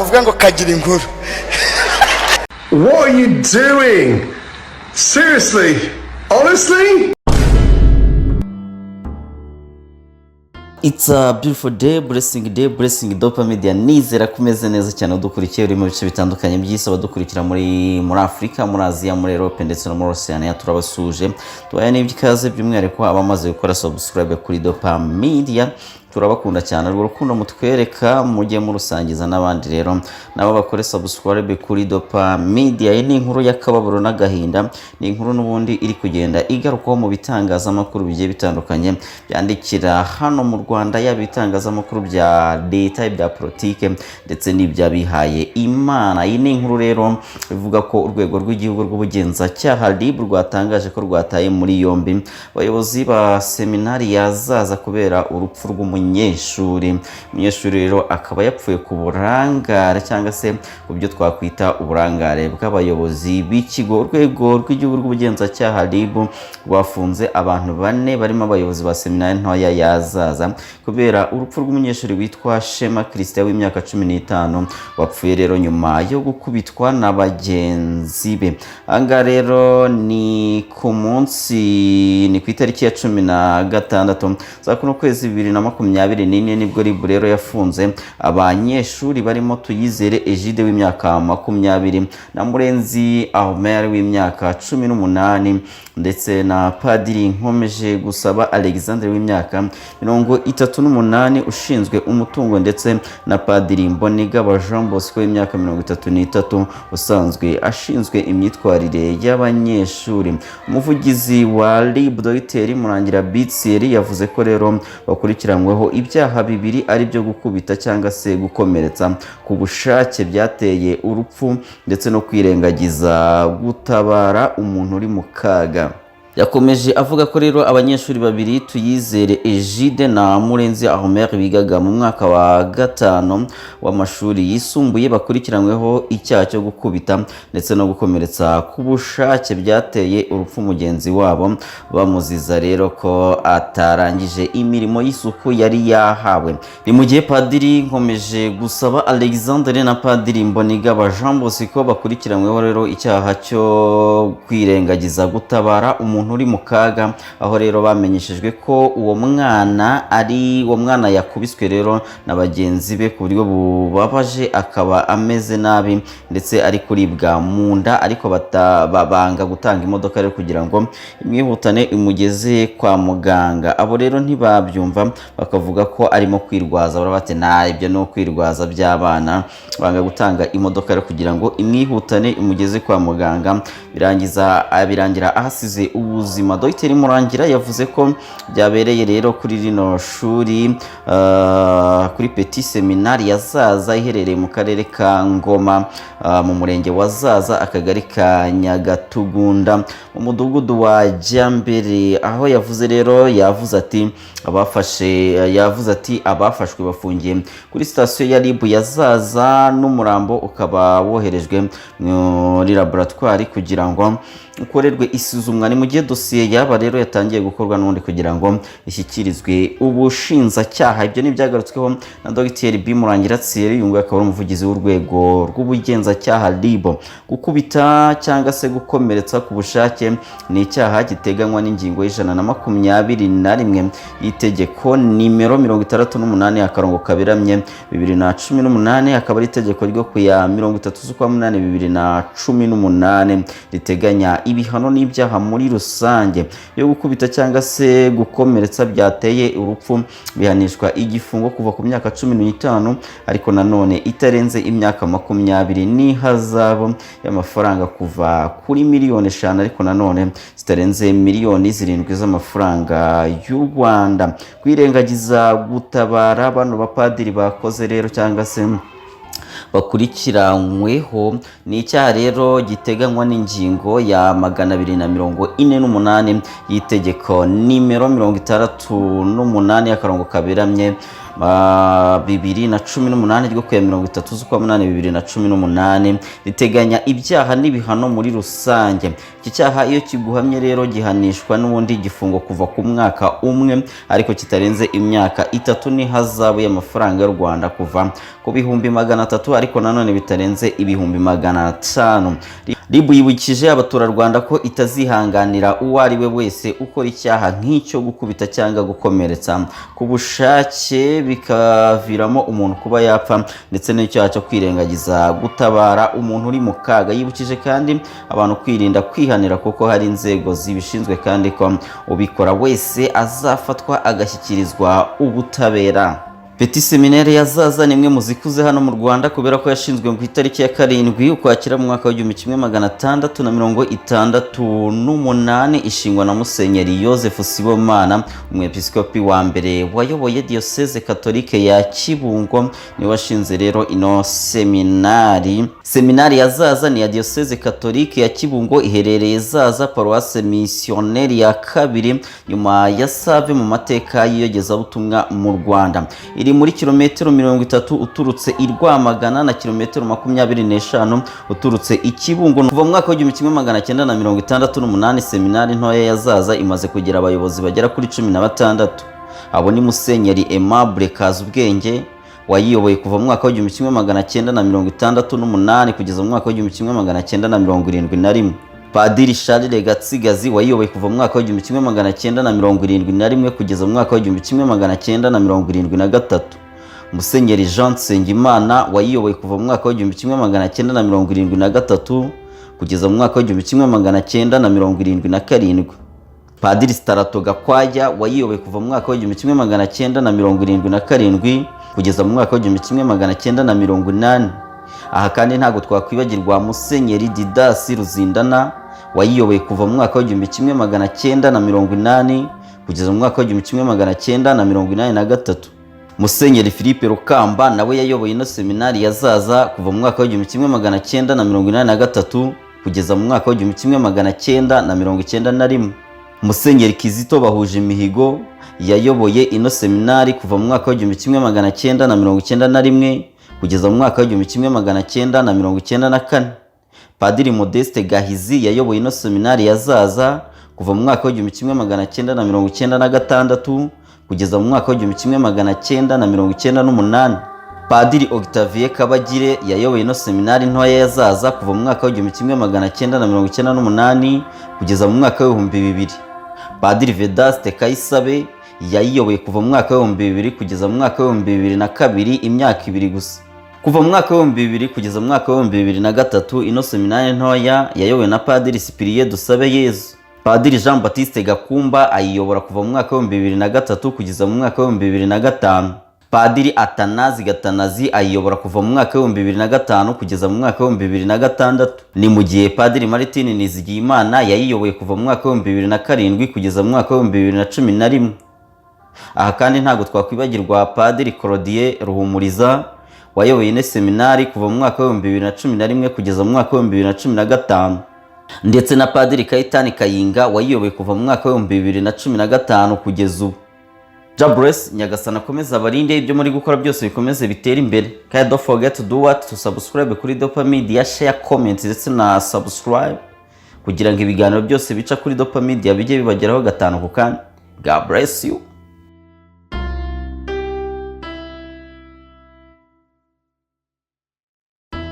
uvuga ngo kagira inkuru. What are you doing? Seriously? Honestly? It's a beautiful day, blessing Dopa Media. Nizera kumeze neza cyane udukurikiye uri mu bice bitandukanye by'isi, abadukurikira muri Afrika, muri Aziya, muri Europe ndetse no muri Oceania. Turabasuje tubaye n'ibyikaze by'umwihariko abamaze gukora subscribe kuri Dopa Media. Turabakunda cyane, urwo rukundo mutwereka mujye mu rusangiza n'abandi rero nabo bakore subscribe kuri Dopa Media. Iyi ni inkuru y'akababaro n'agahinda, ni inkuru n'ubundi iri kugenda igarukaho mu bitangazamakuru bigiye bitandukanye byandikira hano mu Rwanda, yaba ibitangazamakuru bya leta, bya politike ndetse n'ibyabihaye Imana. Iyi ni inkuru rero ivuga ko urwego rw'igihugu rw'ubugenzacyaha RIB rwatangaje ko rwataye muri yombi abayobozi ba seminari yazaza kubera urupfu umunyeshuri rero akaba yapfuye ku burangare cyangwa se ku byo twakwita uburangare bw'abayobozi b'ikigo. Urwego rw'igihugu rw'ubugenzacyaha RIB rwafunze abantu 4 barimo abayobozi ba seminari ntoya yazaza kubera urupfu rw'umunyeshuri witwa Shema Christian w'imyaka 15 wapfuye rero nyuma yo gukubitwa na bagenzi be. Anga rero ni ku munsi, ni ku itariki ya 16 za kuno kwezi 2024 nibwo RIB rero yafunze abanyeshuri barimo Tuyizere Egide w'imyaka 20 na Murenzi Ahmed w'imyaka 18 ndetse na Padiri Nkomeje Gusaba Alexandre w'imyaka 38 ushinzwe umutungo ndetse na Padiri Mbonigaba Jean Bosco w'imyaka 33 usanzwe ashinzwe imyitwarire y'abanyeshuri. Umuvugizi wa RIB Dr Murangira Bitseri yavuze ko rero bakurikiranyweho ibyaha bibiri ari byo gukubita cyangwa se gukomeretsa ku bushake byateye urupfu ndetse no kwirengagiza gutabara umuntu uri mu kaga. Yakomeje avuga ko rero abanyeshuri babiri Tuyizere Egide na Murenzi Ahmed bigaga mu mwaka wa 5 w'amashuri yisumbuye bakurikiranyweho icyaha cyo gukubita ndetse no gukomeretsa ku bushake byateye urupfu mugenzi wabo, bamuziza rero ko atarangije imirimo y'isuku yari yahawe. Ni mu gihe Padiri Nkomeje Gusaba Alexandre na Padiri Mbonigaba Jean Bosco bakurikiranyweho rero icyaha cyo kwirengagiza gutabara umuntu uri mu kaga, aho rero bamenyeshejwe ko uwo mwana yakubiswe rero na bagenzi be ku buryo bubabaje, akaba ameze nabi ndetse ari kuribwa mu nda, ariko banga gutanga imodoka rero kugira ngo imwihutane imugeze kwa muganga. Abo rero ntibabyumva bakavuga ko arimo kwirwaza, barabate na ibyo no kwirwaza by'abana, banga gutanga imodoka rero kugira ngo imwihutane imugeze kwa muganga, birangira ahasize ubuzima. Dr Murangira yavuze ko byabereye rero kuri rino shuri kuri Petit Seminari yazaza iherereye mu karere ka Ngoma mu murenge wa Zaza akagari ka Nyagatugunda mu mudugudu wa Jambere, aho yavuze ati abafashwe bafungiye kuri sitasiyo ya RIB yazaza n'umurambo ukaba woherejwe muri laboratoire kugira ngo ukorerwe isuzumwa. Ni mu gihe dosiye yaba rero yatangiye gukorwa n'undi kugira ngo ishyikirizwe ubushinjacyaha. Ibyo ni byagarutsweho na Dr Murangira Thierry, yunguye akaba ari umuvugizi w'urwego rw'ubugenzacyaha RIB. Gukubita cyangwa se gukomeretsa ku bushake ni icyaha giteganywa n'ingingo y'121 y'itegeko nimero 68 akarongo kaberamye 2018, akaba ari itegeko ryo ku ya 30/8 2018 riteganya ibihano n'ibyaha muri rusange. Yo gukubita cyangwa se gukomeretsa byateye urupfu bihanishwa igifungo kuva ku myaka 15 ariko nanone itarenze imyaka 20 n'ihazabu y'amafaranga kuva kuri miliyoni 5 ariko nanone zitarenze miliyoni 7 z'amafaranga y'u Rwanda. Kwirengagiza gutabara bano bapadiri bakoze rero cyangwa se bakurikiranyweho ni icyaha rero giteganywa n'ingingo ya 248 y'itegeko nimero 68 akarongo kaberamye 2018 ryo ku ya 30/8/2018 riteganya ibyaha n'ibihano muri rusange. Iki cyaha iyo kiguhamye rero gihanishwa n'ubundi gifungo kuva ku mwaka umwe ariko kitarenze imyaka 3 n'ihazabu y'amafaranga y'u Rwanda kuva ku 300 3 ariko nanone bitarenze ibihumbi 500. RIB yibukije abaturarwanda ko itazihanganira uwo ari we wese ukora icyaha nk'icyo gukubita cyangwa gukomeretsa ku bushake bikaviramo umuntu kuba yapfa, ndetse n'icyaha cyo kwirengagiza gutabara umuntu uri mu kaga. Yibukije kandi abantu kwirinda kwihanira kuko hari inzego zibishinzwe kandi ko ubikora wese azafatwa agashyikirizwa ubutabera. Petit Seminaire ya Zaza ni imwe mu zikuze hano mu Rwanda kubera ko yashinzwe ku itariki ya 7 Ukwakira mu mwaka wa 1668 ishingwa na Musenyeri Joseph Sibomana, umwepiskopi wa mbere wayoboye Diocese Katolike ya Kibungo. Ni washinze rero ino seminari. Seminari ya Zaza ni ya Diocese Katolike ya Kibungo, iherereye Zaza, Paroisse Missionnaire ya 2 nyuma ya Save mu mateka y'iyogezabutumwa mu Rwanda. Iri muri kilometero 30 uturutse i Rwamagana na kilometero 25 uturutse i Kibungo. Kuva mu mwaka wa 1968 seminari ntoya ya Zaza imaze kugira abayobozi bagera kuri 16. Abo ni Musenyeri Aimable Kazubwenge wayiyoboye kuva mu mwaka wa 1968 kugeza mu mwaka wa 1971. Padiri Charles Gatsigazi wayiyoboye kuva mu mwaka wa 1971 kugeza mu mwaka wa 1973. Musenyeri Jean Nsengimana wayiyoboye kuva mu mwaka wa 1973 kugeza mu mwaka wa 1977. Padiri Starato Gakwaya wayiyoboye kuva mu mwaka wa 1977 kugeza mu mwaka wa 1980. Aha kandi ntago twakwibagirwa Musenyeri Didas Ruzindana wayiyoboye kuva mu mwaka wa 1980 kugeza mu mwaka wa 1983. Musenyeri Philippe Rukamba nawe yayoboye ino seminari ya Zaza kuva mu mwaka wa 1983 kugeza mu mwaka wa 1991. Musenyeri Kizito Bahuje Imihigo yayoboye ino seminari kuva mu mwaka wa 1991 kugeza mu mwaka wa 1994. Padiri Modeste Gahizi yayoboye ino seminari ya Zaza kuva mu mwaka wa 1996 kugeza mu mwaka wa 1998. Padiri Octavie Kabagire yayoboye ino seminari ntoya ya Zaza kuva mu mwaka wa 1998 kugeza mu mwaka wa 2000. Padiri Vedaste Kayisabe yayiyoboye kuva mu mwaka wa 2000 kugeza mu mwaka wa 2002, imyaka 2 gusa. Kuva mu mwaka wa 2000 kugeza mu mwaka wa 2003 ino seminari ntoya yayobowe na Padiri Cyprien Dusabeyezu. Padiri Jean Baptiste Gakumba ayiyobora kuva mu mwaka wa 2003 kugeza mu mwaka wa 2005. Padiri Atanazi Gatanazi ayiyobora kuva mu mwaka wa 2005 kugeza mu mwaka wa 2006. Ni mu gihe Padiri Martin Nizigiyimana yayiyoboye kuva mu mwaka wa 2007 kugeza mu mwaka wa 2011. Aha kandi ntago twakwibagirwa Padiri Claudie Ruhumuriza wayoboye ine seminari kuva mu mwaka wa 2011 kugeza mu mwaka wa 2015. Ndetse na Padiri Kayitani Kayinga wayiyoboye kuva mu mwaka wa 2015 kugeza ubu. Jabress Nyagasana akomeza abarinde ibyo muri gukora byose bikomeze bitera imbere. Kandi don't forget to do what to subscribe kuri Dopa Media, share, comment ndetse na subscribe kugira ngo ibiganiro byose bica kuri Dopa Media bijye bibageraho gatanu ku kandi. God bless you.